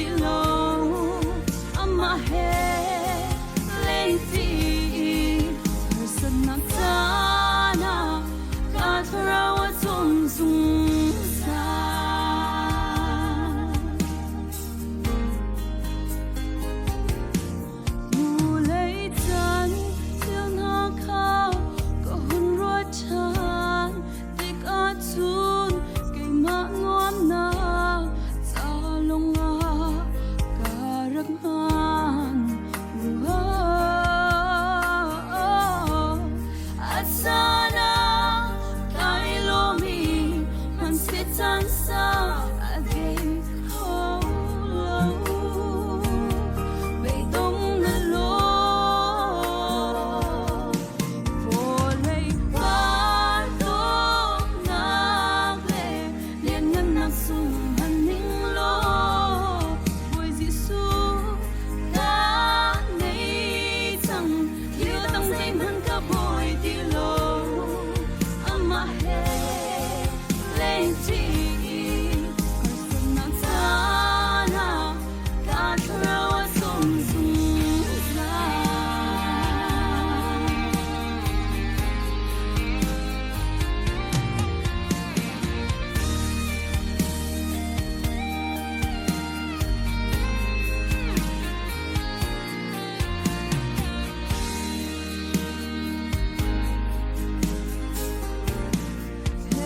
đi lâu ama he lên đi thời gian nắng ta na cả thâu ở trong dung sa mù lấy chân chiều na khao có hôn ruột chan tích ở chun cây mã ngon na cha long a cả rắc man asana kai lo mi man se tan sa again oh lo bay đông na lo vô lấy ba đông na về liền ngân na sung hành ninh lo vui gì su cả ngày chẳng yêu tâm dây man cả bồi đi lo ama he lên đi còn sân nắng ta na cả thâu ở trong dung sa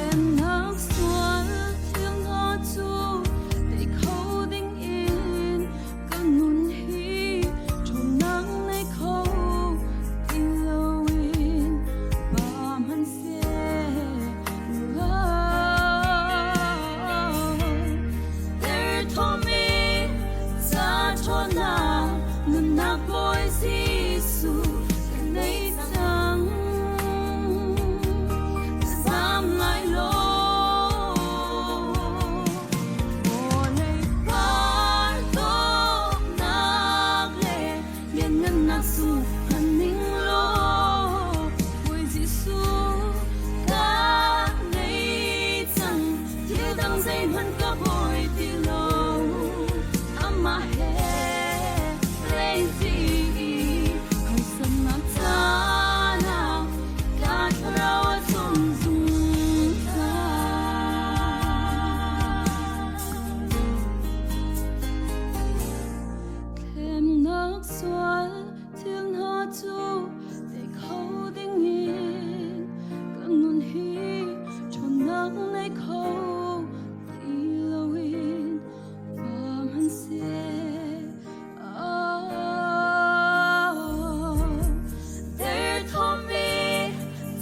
em nắng xuân tiếng ngõ chu để khâu đinh yên cơn nguồn hi tròn nắng này khâu tình lâu in và man se there told me ta cho na nun na boy sisu này chẳng dám lại lo vô lấy ba tô nạc lệ liền ngân nạc su hành ninh lo vui gì su cả ngày chẳng thiếu đăng dây vẫn có bồi đi lâu ama he lên đi hồi sân nắng ta nào cả thâu ở trong dung sa thêm nước xuân tiếng hát chu để khâu đinh yên cơn nguồn hi tròn nắng này khâu đi lâu in và man se there told me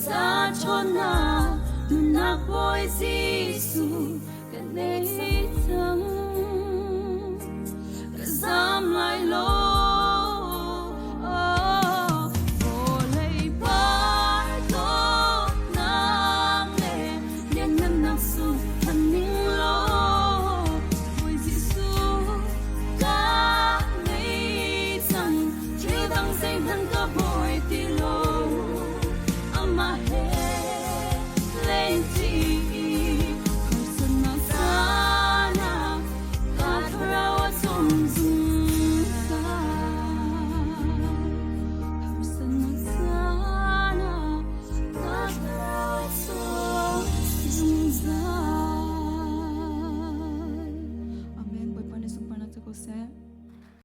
ta cho na nun na boy sisu cái này chẳng dám lại lo